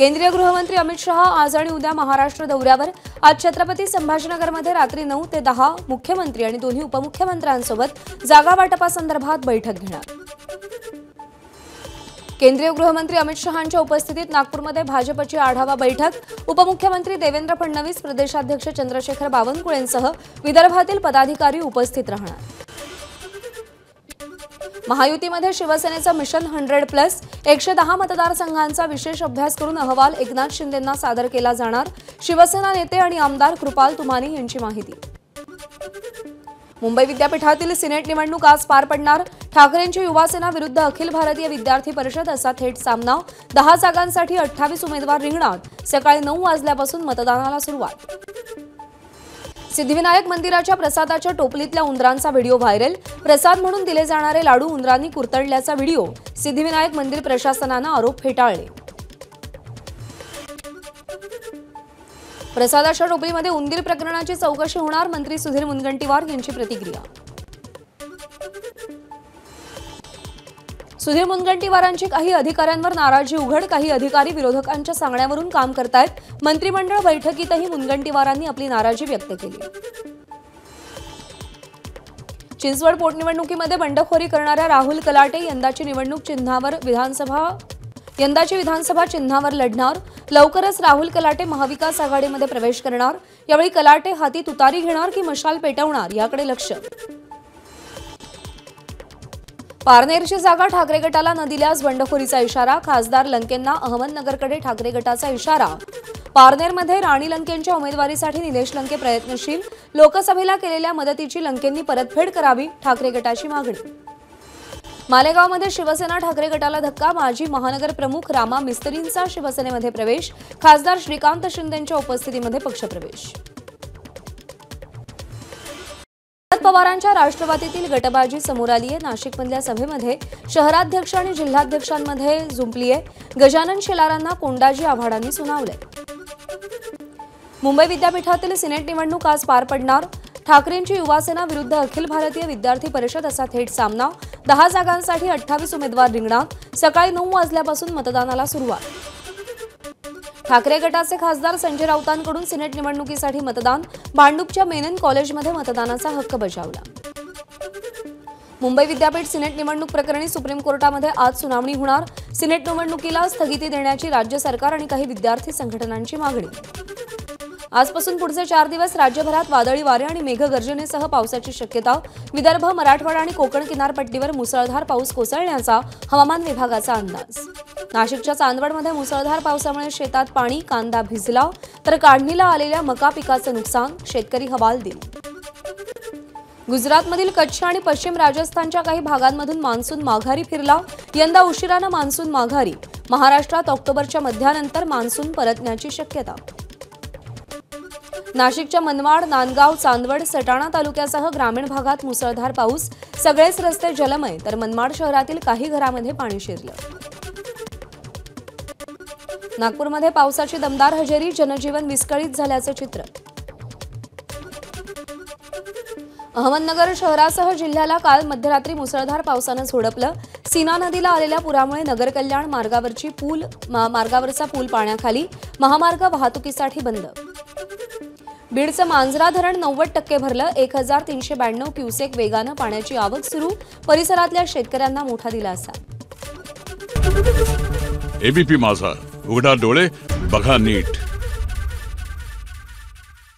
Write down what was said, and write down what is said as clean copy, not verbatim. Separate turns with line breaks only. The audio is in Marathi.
केंद्रीय गृहमंत्री अमित शहा आज आणि उद्या महाराष्ट्र दौऱ्यावर। आज छत्रपती संभाजीनगरमध्ये रात्री 9 ते 10 मुख्यमंत्री आणि दोन्ही उपमुख्यमंत्र्यांसोबत जागा वाटपासंदर्भात बैठक घेणार। केंद्रीय गृहमंत्री अमित शहांच्या उपस्थितीत नागपूरमध्ये भाजपची आढावा बैठक। उपमुख्यमंत्री देवेंद्र फडणवीस, प्रदेशाध्यक्ष चंद्रशेखर बावनकुळेंसह विदर्भातील पदाधिकारी उपस्थित राहणार। महायुतीमध्ये शिवसेनेचं मिशन 100+ 110 मतदारसंघांचा विशेष अभ्यास करून अहवाल एकनाथ शिंदेंना सादर केला जाणार। शिवसेना नेते आणि आमदार कृपाल तुमाने यांची माहिती। मुंबई विद्यापीठातील सिनेट निवडणूक आज पार पडणार। ठाकरेंची युवासेना विरुद्ध अखिल भारतीय विद्यार्थी परिषद असा थेट सामना। 10 जागांसाठी 28 उमेदवार रिंगणात। सकाळी 9 वाजल्यापासून मतदानाला सुरुवात। सिद्धिविनायक मंदिराच्या प्रसादाच्या टोपलीतल्या उंदरांचा व्हिडिओ व्हायरल। प्रसाद म्हणून दिले जाणारे लाडू उंदरांनी कुरतडल्याचा व्हिडिओ। सिद्धिविनायक मंदिर प्रशासनानं आरोप फेटाळले। प्रसादाच्या टोपलीमध्ये उंदीर प्रकरणाची चौकशी होणार। मंत्री सुधीर मुनगंटीवार यांची प्रतिक्रिया। सुधीर मुनगंटीवारांची काही अधिकाऱ्यांवर नाराजी उघड। काही अधिकारी विरोधकांच्या सांगण्यावरून काम करतायत। मंत्रिमंडळ बैठकीतही मुनगंटीवारांनी आपली नाराजी व्यक्त केली। चिंचवड पोटनिवडणुकीमध्ये बंडखोरी करणाऱ्या राहुल कलाटे यंदाची विधानसभा चिन्हावर लढणार। लवकरच राहुल कलाटे महाविकास आघाडीमध्ये प्रवेश करणार। यावेळी कलाटे हाती तुतारी घेणार की मशाल पेटवणार याकडे लक्ष। पारनेरची जागा ठाकरे गटाला न दिल्यास बंडखोरीचा इशारा। खासदार लंकेंना अहमदनगरकडे ठाकरे गटाचा इशारा। पारनेरमध्ये राणी लंकेंच्या उमेदवारीसाठी निलेश लंके प्रयत्नशील। लोकसभेला केलेल्या मदतीची लंकेंनी परतफेड करावी, ठाकरे गटाची मागणी। मालेगावमध्ये शिवसेना ठाकरे गटाला धक्का। माजी महानगर प्रमुख रामा मिस्त्रींचा शिवसेनेमध्ये प्रवेश। खासदार श्रीकांत शिंदेंच्या उपस्थितीमध्ये पक्षप्रवेश। शरद पवारांच्या राष्ट्रवादीतील गटबाजी समोर आली आहे। नाशिकमधल्या सभेमध्ये शहराध्यक्ष आणि जिल्हाध्यक्षांमध्ये जुंपली आहे। गजानन शेलारांना कोंडाजी आव्हाडांनी सुनावले। मुंबई विद्यापीठातील सिनेट निवडणूक आज पार पडणार। ठाकरेंची युवासेना विरुद्ध अखिल भारतीय विद्यार्थी परिषद असा थेट सामना। 10 जागांसाठी 28 उमेदवार रिंगणात। सकाळी 9 वाजल्यापासून मतदानाला सुरुवात। ठाकरे गटाचे खासदार संजय राऊतांकडून सिनेट निवडणुकीसाठी मतदान। भांडूपच्या मेनन कॉलेजमध्ये मतदानाचा हक्क बजावला। मुंबई विद्यापीठ सिनेट निवडणूक प्रकरणी सुप्रीम कोर्टामध्ये आज सुनावणी होणार। सिनेट निवडणुकीला स्थगिती देण्याची राज्य सरकार आणि काही विद्यार्थी संघटनांची मागणी। आजपासून पुढचे 4 दिवस राज्यभरात वादळी वारे आणि मेघगर्जनेसह पावसाची शक्यता। विदर्भ, मराठवाडा आणि कोकण किनारपट्टीवर मुसळधार पाऊस कोसळण्याचा हवामान विभागाचा अंदाज। नाशिकच्या चांदवडमध्ये मुसळधार पावसामुळे शेतात पाणी, कांदा भिजला तर काढणीला आलेल्या मका पिकाचं नुकसान, शेतकरी हवालदिल। गुजरातमधील कच्छ आणि पश्चिम राजस्थानच्या काही भागांमधून मान्सून माघारी फिरला। यंदा उशिरानं मान्सून माघारी। महाराष्ट्रात ऑक्टोबरच्या मध्यानंतर मान्सून परतण्याची शक्यता। नाशिकच्या मनमाड, नांदगाव, चांदवड, सटाणा तालुक्यासह ग्रामीण भागात मुसळधार पाऊस। सगळेच रस्ते जलमय तर मनमाड शहरातील काही घरांमध्ये पाणी शिरलं। नागपूरमध्ये पावसाची दमदार हजेरी। जनजीवन विस्कळीत झाल्याचं चित्र। अहमदनगर शहरासह जिल्ह्याला काल मध्यरात्री मुसळधार पावसानं झोडपलं। सीना नदीला आलेल्या पुरामुळे नगर कल्याण मार्गावरचा पूल पाण्याखाली। महामार्ग वाहतुकीसाठी बंद। बीडचं मांजरा धरण 90% भरलं। 1392 क्युसेक वेगानं पाण्याची आवक सुरू। परिसरातल्या शेतकऱ्यांना मोठा दिलासा।
एबीपी माझा, उघडा डोळे बघा नीट।